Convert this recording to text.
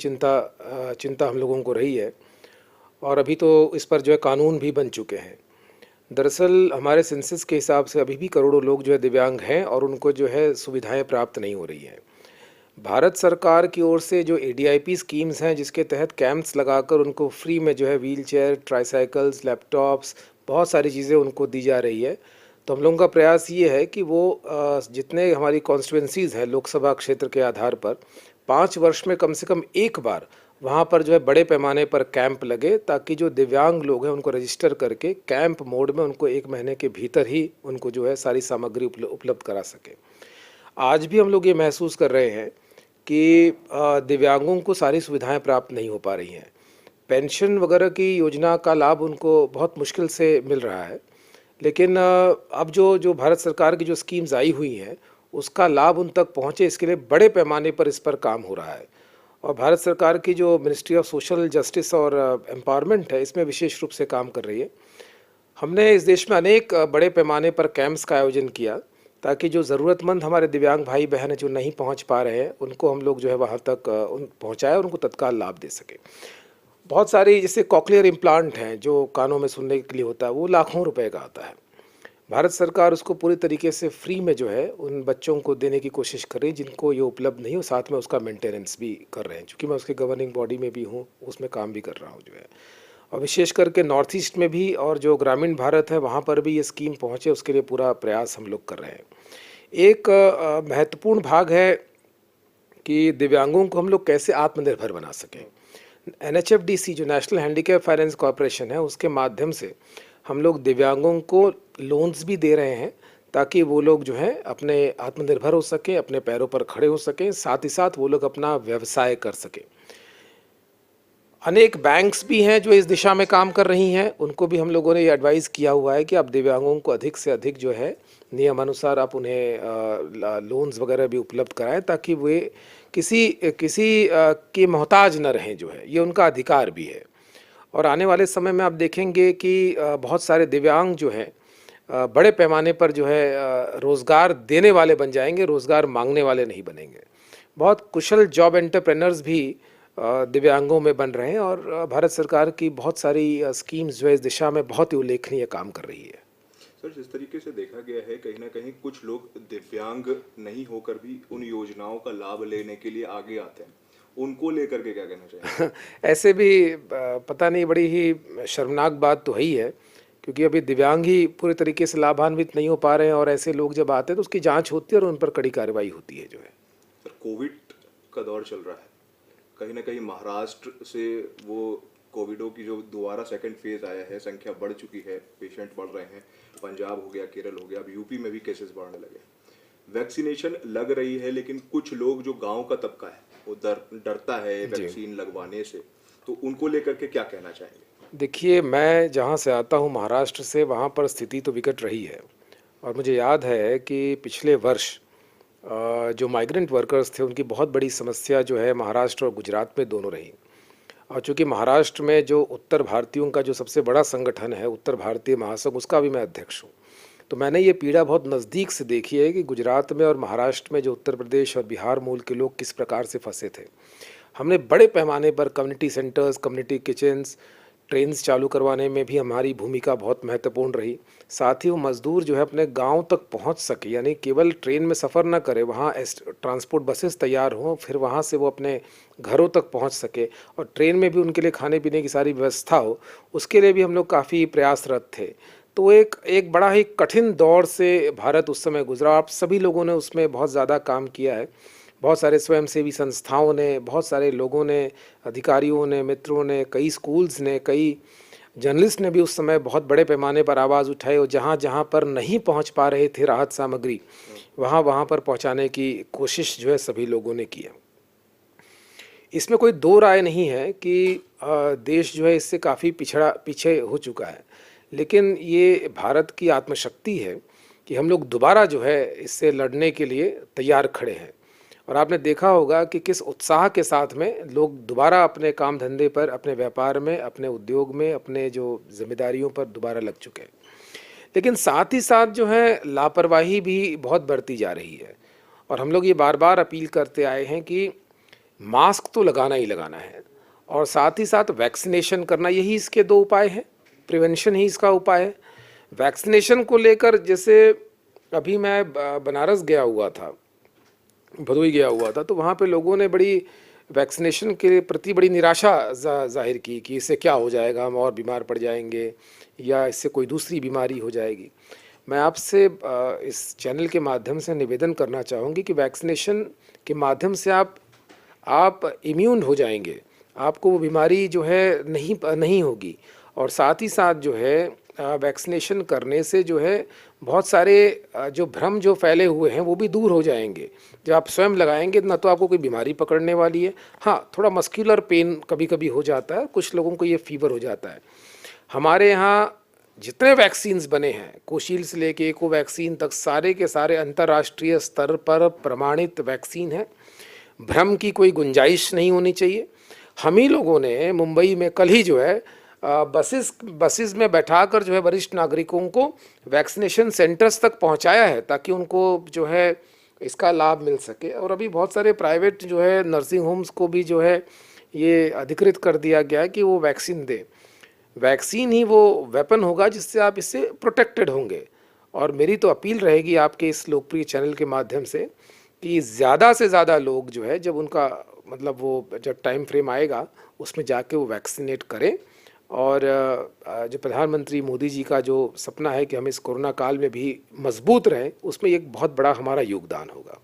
चिंता हम लोगों को रही है और अभी तो इस पर जो है कानून भी बन चुके हैं। दरअसल हमारे सेंसस के हिसाब से अभी भी करोड़ों लोग जो है दिव्यांग हैं और उनको जो है सुविधाएं प्राप्त नहीं हो रही हैं। भारत सरकार की ओर से जो एडीआईपी स्कीम्स हैं जिसके तहत कैंप्स लगाकर उनको फ्री में जो है व्हील चेयर, ट्राईसाइकिल्स, लैपटॉप्स, बहुत सारी चीज़ें उनको दी जा रही है। तो हम लोगों का प्रयास ये है कि वो जितने हमारी कॉन्स्टिट्यूंसीज़ हैं लोकसभा क्षेत्र के आधार पर 5 वर्ष में कम से कम एक बार वहाँ पर जो है बड़े पैमाने पर कैंप लगे, ताकि जो दिव्यांग लोग हैं उनको रजिस्टर करके कैंप मोड में उनको 1 महीने के भीतर ही उनको जो है सारी सामग्री उपलब्ध करा सके। आज भी हम लोग ये महसूस कर रहे हैं कि दिव्यांगों को सारी सुविधाएं प्राप्त नहीं हो पा रही हैं। पेंशन वगैरह की योजना का लाभ उनको बहुत मुश्किल से मिल रहा है, लेकिन अब जो जो भारत सरकार की जो स्कीम्स आई हुई हैं उसका लाभ उन तक पहुँचे, इसके लिए बड़े पैमाने पर इस पर काम हो रहा है। और भारत सरकार की जो मिनिस्ट्री ऑफ सोशल जस्टिस और एम्पावरमेंट है इसमें विशेष रूप से काम कर रही है। हमने इस देश में अनेक बड़े पैमाने पर कैंप्स का आयोजन किया, ताकि जो ज़रूरतमंद हमारे दिव्यांग भाई बहन जो नहीं पहुंच पा रहे हैं उनको हम लोग जो है वहां तक पहुंचाएं और उनको तत्काल लाभ दे सके। बहुत सारी जैसे कॉकलियर इम्प्लांट हैं जो कानों में सुनने के लिए होता है, वो लाखों रुपए का आता है। भारत सरकार उसको पूरी तरीके से फ्री में जो है उन बच्चों को देने की कोशिश कर रही है जिनको ये उपलब्ध नहीं हो, साथ में उसका मेंटेनेंस भी कर रहे हैं। चूँकि मैं उसके गवर्निंग बॉडी में भी हूँ, उसमें काम भी कर रहा हूँ जो है। और विशेष करके नॉर्थ ईस्ट में भी और जो ग्रामीण भारत है वहाँ पर भी ये स्कीम पहुँचे, उसके लिए पूरा प्रयास हम लोग कर रहे हैं। एक महत्वपूर्ण भाग है कि दिव्यांगों को हम लोग कैसे आत्मनिर्भर बना सकें। NHFDC जो नेशनल हैंडीकैप फाइनेंस कॉरपोरेशन है उसके माध्यम से हम लोग दिव्यांगों को लोन्स भी दे रहे हैं, ताकि वो लोग जो हैं अपने आत्मनिर्भर हो सकें, अपने पैरों पर खड़े हो सकें, साथ ही साथ वो लोग अपना व्यवसाय कर सकें। अनेक बैंक्स भी हैं जो इस दिशा में काम कर रही हैं, उनको भी हम लोगों ने ये एडवाइस किया हुआ है कि आप दिव्यांगों को अधिक से अधिक जो है नियमानुसार आप उन्हें लोन्स वगैरह भी उपलब्ध कराएं, ताकि वे किसी किसी के मोहताज न रहें। जो है ये उनका अधिकार भी है। और आने वाले समय में आप देखेंगे कि बहुत सारे दिव्यांग जो हैं बड़े पैमाने पर जो है रोज़गार देने वाले बन जाएंगे, रोज़गार मांगने वाले नहीं बनेंगे। बहुत कुशल जॉब एंटरप्रेन्योर्स भी दिव्यांगों में बन रहे हैं और भारत सरकार की बहुत सारी स्कीम्स जो है इस दिशा में बहुत ही उल्लेखनीय काम कर रही है। सर, जिस तरीके से देखा गया है कहीं ना कहीं कुछ लोग दिव्यांग नहीं होकर भी उन योजनाओं का लाभ लेने के लिए आगे आते हैं, उनको लेकर के क्या कहना चाहिए? ऐसे भी पता नहीं, बड़ी ही शर्मनाक बात तो ही है, क्योंकि अभी दिव्यांग ही पूरे तरीके से लाभान्वित नहीं हो पा रहे हैं और ऐसे लोग जब आते हैं तो उसकी जांच होती है और उन पर कड़ी कार्रवाई होती है जो है। सर, कोविड का दौर चल रहा है, कहीं ना कहीं महाराष्ट्र से वो कोविडों की जो दोबारा सेकंड फेज आया है, संख्या बढ़ चुकी है, पेशेंट बढ़ रहे हैं। पंजाब हो गया, केरल हो गया, अब यूपी में भी केसेस बढ़ने लगे। वैक्सीनेशन लग रही है, लेकिन कुछ लोग जो गांव का तबका है वो डरता है वैक्सीन लगवाने से, तो उनको लेकर के क्या कहना चाहेंगे? देखिए, मैं जहाँ से आता हूँ महाराष्ट्र से, वहाँ पर स्थिति तो विकट रही है। और मुझे याद है कि पिछले वर्ष जो माइग्रेंट वर्कर्स थे उनकी बहुत बड़ी समस्या जो है महाराष्ट्र और गुजरात में दोनों रही। और चूँकि महाराष्ट्र में जो उत्तर भारतीयों का जो सबसे बड़ा संगठन है उत्तर भारतीय महासंघ, उसका भी मैं अध्यक्ष हूँ, तो मैंने ये पीड़ा बहुत नज़दीक से देखी है कि गुजरात में और महाराष्ट्र में जो उत्तर प्रदेश और बिहार मूल के लोग किस प्रकार से फंसे थे। हमने बड़े पैमाने पर community centres, community kitchens, trains चालू करवाने में भी हमारी भूमिका बहुत महत्वपूर्ण रही। साथ ही वो मज़दूर जो है अपने गांव तक पहुंच सके, यानी केवल ट्रेन में सफ़र ना करे, वहाँ ट्रांसपोर्ट बसेस तैयार हों, फिर वहाँ से वो अपने घरों तक पहुंच सके और ट्रेन में भी उनके लिए खाने पीने की सारी व्यवस्था हो, उसके लिए भी हम लोग काफ़ी प्रयासरत थे। तो एक बड़ा ही कठिन दौर से भारत उस समय गुजरा। आप सभी लोगों ने उसमें बहुत ज़्यादा काम किया है। बहुत सारे स्वयंसेवी संस्थाओं ने, बहुत सारे लोगों ने, अधिकारियों ने, मित्रों ने, कई स्कूल्स ने, कई जर्नलिस्ट ने भी उस समय बहुत बड़े पैमाने पर आवाज़ उठाई और जहाँ जहाँ पर नहीं पहुँच पा रहे थे राहत सामग्री, वहाँ वहाँ पर पहुँचाने की कोशिश जो है सभी लोगों ने किया। इसमें कोई दो राय नहीं है कि देश जो है इससे काफ़ी पीछे हो चुका है, लेकिन ये भारत की आत्मशक्ति है कि हम लोग दोबारा जो है इससे लड़ने के लिए तैयार खड़े हैं। और आपने देखा होगा कि किस उत्साह के साथ में लोग दोबारा अपने काम धंधे पर, अपने व्यापार में, अपने उद्योग में, अपने जो जिम्मेदारियों पर दोबारा लग चुके हैं। लेकिन साथ ही साथ जो है लापरवाही भी बहुत बढ़ती जा रही है और हम लोग ये बार बार अपील करते आए हैं कि मास्क तो लगाना ही लगाना है, और साथ ही साथ वैक्सीनेशन करना, यही इसके दो उपाय हैं। प्रिवेंशन ही इसका उपाय है। वैक्सीनेशन को लेकर जैसे अभी मैं बनारस गया हुआ था, भदोई गया हुआ था, तो वहाँ पे लोगों ने बड़ी वैक्सीनेशन के प्रति बड़ी निराशा जाहिर की कि इससे क्या हो जाएगा, हम और बीमार पड़ जाएंगे या इससे कोई दूसरी बीमारी हो जाएगी। मैं आपसे इस चैनल के माध्यम से निवेदन करना चाहूँगी कि वैक्सीनेशन के माध्यम से आप इम्यून हो जाएंगे, आपको वो बीमारी जो है नहीं होगी। और साथ ही साथ जो है वैक्सीनेशन करने से जो है बहुत सारे जो भ्रम जो फैले हुए हैं वो भी दूर हो जाएंगे। जब आप स्वयं लगाएंगे ना तो आपको कोई बीमारी पकड़ने वाली है। हाँ, थोड़ा मस्कुलर पेन कभी कभी हो जाता है, कुछ लोगों को ये फीवर हो जाता है। हमारे यहाँ जितने वैक्सीन्स बने हैं, कोशील्ड से लेके कोवैक्सीन तक, सारे के सारे अंतर्राष्ट्रीय स्तर पर प्रमाणित वैक्सीन हैं। भ्रम की कोई गुंजाइश नहीं होनी चाहिए। हम ही लोगों ने मुंबई में कल ही जो है बसेस में बैठाकर जो है वरिष्ठ नागरिकों को वैक्सीनेशन सेंटर्स तक पहुंचाया है, ताकि उनको जो है इसका लाभ मिल सके। और अभी बहुत सारे प्राइवेट जो है नर्सिंग होम्स को भी जो है ये अधिकृत कर दिया गया है कि वो वैक्सीन दे। वैक्सीन ही वो वेपन होगा जिससे आप इससे प्रोटेक्टेड होंगे। और मेरी तो अपील रहेगी आपके इस लोकप्रिय चैनल के माध्यम से कि ज़्यादा से ज़्यादा लोग जो है, जब उनका मतलब वो जब टाइम फ्रेम आएगा उसमें जाके वो वैक्सीनेट करें। और जो प्रधानमंत्री मोदी जी का जो सपना है कि हम इस कोरोना काल में भी मजबूत रहें, उसमें एक बहुत बड़ा हमारा योगदान होगा।